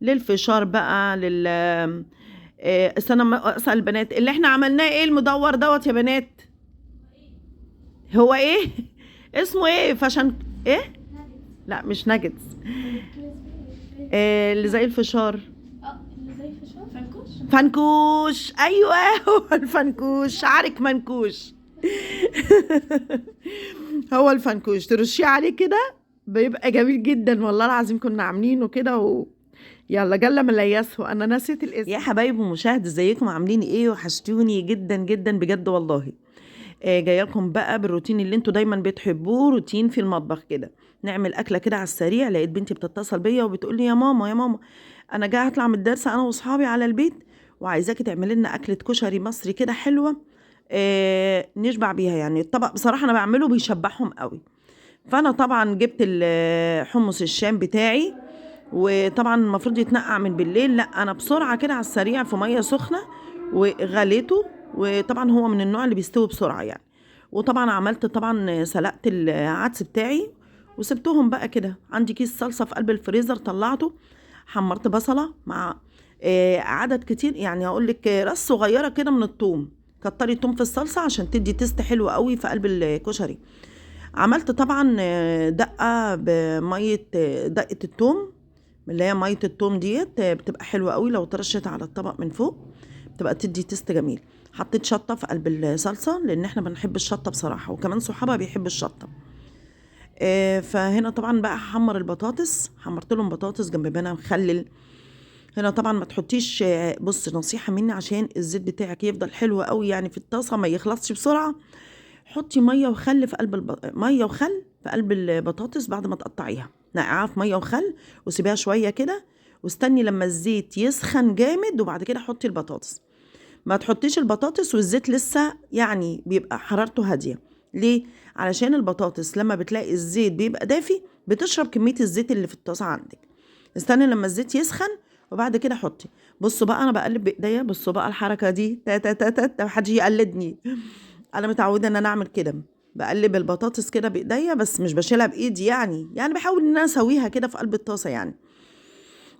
للفشار بقى استنى ما اسال البنات اللي احنا عملناه ايه المدور دوت يا بنات. هو ايه؟ اسمه ايه؟ فشن ايه؟ لا مش ناجتس. اللي زي الفشار. اللي زي الفشار فنكوش. فنكوش، ايوه هو الفنكوش، شعرك منكوش. هو الفنكوش ترشيه عليه كده بيبقى جميل جدا، والله العظيم كنا عاملينه كده يلا جل من ليسه، انا نسيت الاسم. يا حبايب ومشاهد ازيكم عاملين ايه؟ وحشتوني جدا جدا بجد والله. جايه لكم بقى بالروتين اللي انتوا دايما بتحبوه، روتين في المطبخ كده. نعمل اكله كده على السريع. لقيت بنتي بتتصل بيا وبتقول لي يا ماما يا ماما انا جايه هطلع من الدرس انا واصحابي على البيت، وعايزاكي تعملي لنا اكله كشري مصري كده حلوه نشبع بيها. يعني الطبق بصراحه انا بعمله بيشبعهم قوي. فانا طبعا جبت حمص الشام بتاعي، وطبعا المفروض يتنقع من بالليل، لا انا بسرعه كده على السريع في ميه سخنه وغليته. وطبعا هو من النوع اللي بيستوي بسرعه يعني. وطبعا عملت طبعا سلقت العدس بتاعي وسبتهم بقى كده. عندي كيس صلصه في قلب الفريزر طلعته. حمرت بصله مع عدد كتير، يعني هقول لك راس صغيره كده من الثوم. كتري الثوم في الصلصه عشان تدي تيست حلو قوي في قلب الكشري. عملت طبعا دقه بميه دقه الثوم، اللي هي ميه الثوم ديت بتبقى حلوه قوي لو ترشت على الطبق من فوق، بتبقى تدي تيست جميل. حطيت شطه في قلب الصلصه لان احنا بنحب الشطه بصراحه، وكمان صحابها بيحبوا الشطه. فهنا طبعا بقى هحمر البطاطس. حمرت لهم بطاطس جنب منها مخلل. هنا طبعا ما تحطيش بص نصيحه مني عشان الزيت بتاعك يفضل حلو قوي يعني في الطاسه ما يخلصش بسرعه. حطي ميه وخل في قلب ميه وخل في قلب البطاطس بعد ما تقطعيها، نقعها في ميه وخل وسيبيها شويه كده، واستني لما الزيت يسخن جامد وبعد كده حطي البطاطس. ما تحطيش البطاطس والزيت لسه يعني بيبقى حرارته هاديه. ليه؟ علشان البطاطس لما بتلاقي الزيت بيبقى دافي بتشرب كميه الزيت اللي في الطاسه عندك. استني لما الزيت يسخن وبعد كده حطي. بصوا بقى انا بقلب بايديا، بصوا بقى الحركه دي تا تا تا تا تا محدش يقلدني. انا متعوده ان انا اعمل كده، بقلب البطاطس كده بايديا بس مش بشيلها بايدي، يعني بحاول ان انا اسويها كده في قلب الطاسه يعني.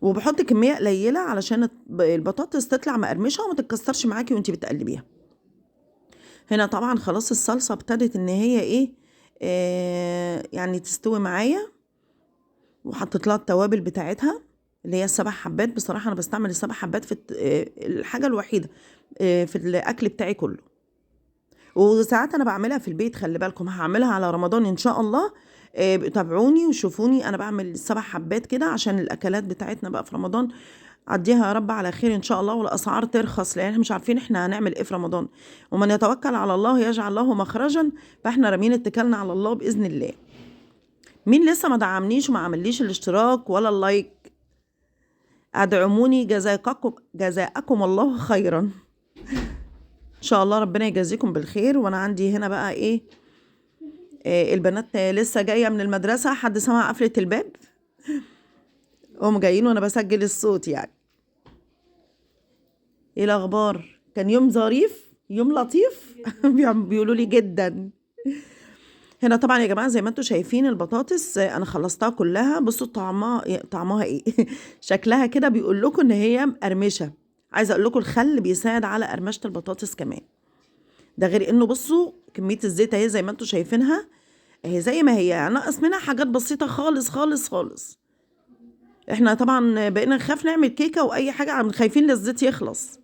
وبحط كميه قليله علشان البطاطس تطلع مقرمشه وما تتكسرش معاكي وانتي بتقلبيها. هنا طبعا خلاص الصلصه ابتدت ان هي ايه يعني تستوي معايا. وحطيت لها التوابل بتاعتها اللي هي السبع حبات. بصراحه انا بستعمل السبع حبات في الحاجه الوحيده في الاكل بتاعي كله. وساعات انا بعملها في البيت، خلي بالكم هعملها على رمضان ان شاء الله. تابعوني وشوفوني انا بعمل 7 حبات كده عشان الاكلات بتاعتنا بقى في رمضان. عديها يا رب على خير ان شاء الله، والاسعار ترخص لان احنا مش عارفين احنا هنعمل ايه في رمضان. ومن يتوكل على الله يجعل له مخرجا. فاحنا رامين اتكلنا على الله باذن الله. مين لسه ما دعمنيش وما عمليش الاشتراك ولا اللايك؟ ادعموني جزاءكم الله خيرا ان شاء الله. ربنا يجازيكم بالخير. وانا عندي هنا بقى ايه البنات لسه جايه من المدرسه. حد سمع قفله الباب؟ هم جايين وانا بسجل الصوت يعني. ايه الاخبار؟ كان يوم ظريف يوم لطيف. بيقولوا لي جدا. هنا طبعا يا جماعه زي ما انتم شايفين البطاطس انا خلصتها كلها. بصوا طعمها ايه. شكلها كده بيقول لكم ان هي مقرمشه. عايزه اقول لكم الخل بيساعد على قرمشه البطاطس كمان. ده غير انه بصوا كميه الزيت اهي زي ما انتم شايفينها اهي زي ما هي، ناقص منها حاجات بسيطه خالص خالص خالص. احنا طبعا بقينا نخاف نعمل كيكه واي حاجه خايفين للزيت يخلص.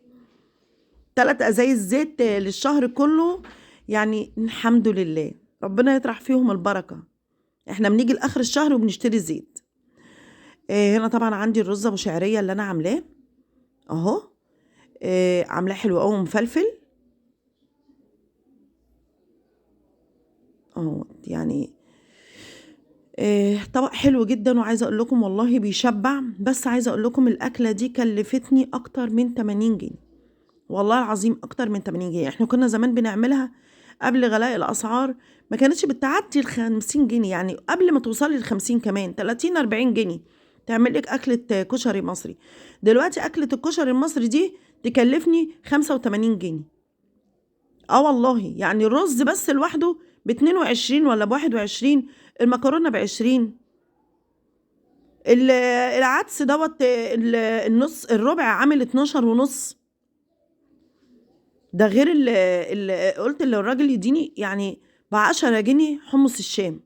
3 ازايز زيت للشهر كله يعني. الحمد لله ربنا يطرح فيهم البركه. احنا بنيجي لاخر الشهر وبنشتري زيت. هنا طبعا عندي الرز ابو شعريه اللي انا عاملاه اهو. عاملاه حلو قوي مفلفل اهو يعني. طبق حلو جدا وعايزه اقول لكم والله بيشبع. بس عايزه اقول لكم الاكله دي كلفتني اكتر من 80 جنيه. والله العظيم اكتر من 80 جنيه. احنا كنا زمان بنعملها قبل غلاء الاسعار ما كانتش بتعدي ال50 جنيه، يعني قبل ما توصلي ل50 كمان 30 40 جنيه تعمل لك اكله كشري مصري. دلوقتي اكله الكشري المصري دي تكلفني 85 جنيه. اه والله يعني الرز بس لوحده ب22 ولا ب21. المكرونه ب20. العدس دوت النص الربع عامل 12.5. ده غير قلت للراجل يديني يعني ب10 جنيه حمص الشام،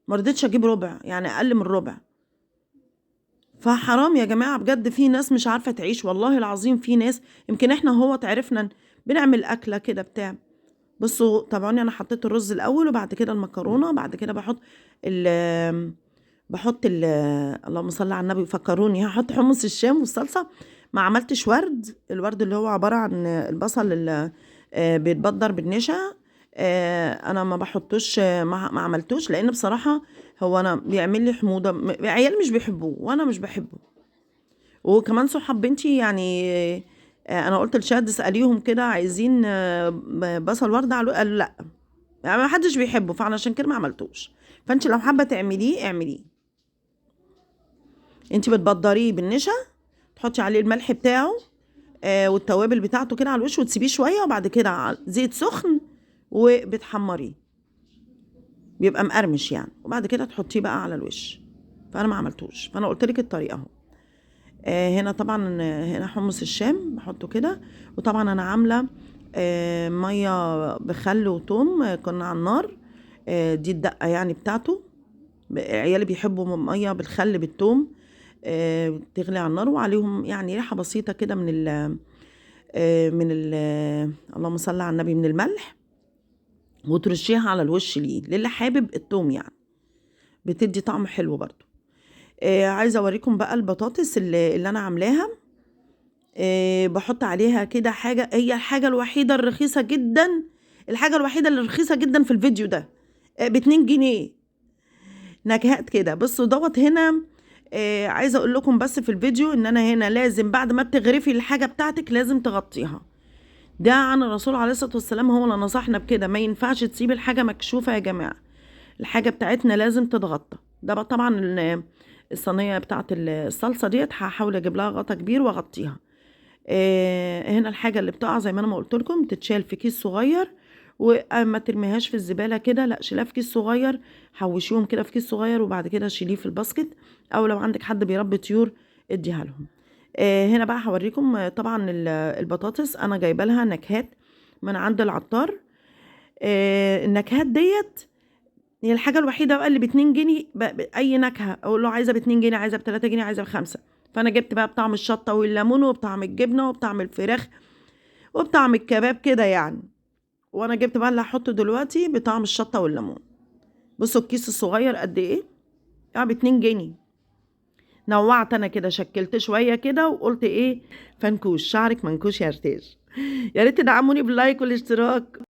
مرضتش اجيب ربع، يعني اقل من ربع. فحرام يا جماعة بجد، في ناس مش عارفة تعيش والله العظيم. في ناس يمكن احنا هو تعرفنا بنعمل أكلة كده بتاع. بصوا طبعا انا حطيت الرز الاول وبعد كده المكرونة، بعد كده بحط اللهم صل على النبي، فكروني هحط حمص الشام والصلصة. ما عملتش الورد اللي هو عبارة عن البصل اللي بيتبدر بالنشا. انا ما بحطوش، ما عملتوش، لان بصراحة هو انا بيعمل لي حموضة، عيالي مش بيحبوه وانا مش بحبه. وكمان صحاب بنتي يعني انا قلت لشاد اساليهم كده عايزين بصل ورد، قالوا لا، يعني ما حدش بيحبه، فعلشان كده ما عملتوش. فانت لو حابه تعمليه اعمليه. انت بتبدريه بالنشا، تحطي عليه الملح بتاعه والتوابل بتاعته كده على الوش، وتسيبيه شويه، وبعد كده زيت سخن وبتحمريه، بيبقى مقرمش يعني، وبعد كده تحطيه بقى على الوش. فانا ما عملتوش، فانا قلت لك الطريقه اهو. هنا طبعا هنا حمص الشام بحطه كده. وطبعا انا عامله ميه بخل وتوم، كنا على النار. دي الدقه يعني بتاعته. عيالي بيحبوا ميه بالخل بالثوم، تغلي على النار، وعليهم يعني ريحه بسيطه كده من ال اللهم صل على النبي، من الملح، وترشيها على الوش للي حابب الثوم يعني، بتدي طعم حلو برضو. عايزه اوريكم بقى البطاطس اللي انا عاملاها. بحط عليها كده حاجه، هي الحاجه الوحيده الرخيصه جدا، الحاجه الوحيده اللي رخيصه جدا في الفيديو ده، ب2 جنيه نكهات كده. بصوا دوت هنا. عايزه اقول لكم بس في الفيديو ان انا هنا لازم بعد ما بتغرفي الحاجه بتاعتك لازم تغطيها. ده عن الرسول عليه الصلاه والسلام، هو اللي نصحنا بكده، ما ينفعش تسيب الحاجه مكشوفه يا جماعه، الحاجه بتاعتنا لازم تتغطى. ده بقى طبعا الصينيه بتاعت الصلصه ديت هحاول اجيب لها غطا كبير واغطيها. هنا الحاجه اللي بتقع زي ما انا ما قلت لكم تتشال في كيس صغير، وما ترميهاش في الزباله كده، لا شيلها في كيس صغير، حوشيهم كده في كيس صغير، وبعد كده شيليه في الباسكت، او لو عندك حد بيربي طيور اديها لهم. هنا بقى هوريكم طبعا البطاطس انا جايبه لها نكهات من عند العطار. النكهات ديت هي الحاجه الوحيده بقى اللي ب2 جنيه، اي نكهه اقول له عايزه ب2 جنيه، عايزه ب3 جنيه، عايزه ب5. فانا جبت بقى بطعم الشطه والليمون وبطعم الجبنه وبطعم الفراخ وبطعم الكباب كده يعني. وانا جبت بقى اللي هحطه دلوقتي بطعم الشطه والليمون. بصوا الكيس الصغير قد ايه، يعني ب2 جنيه. نوعت انا كده، شكلت شويه كده، وقلت ايه، فنكوش شعرك منكوش يا ارتاج. يا ريت تدعموني باللايك والاشتراك.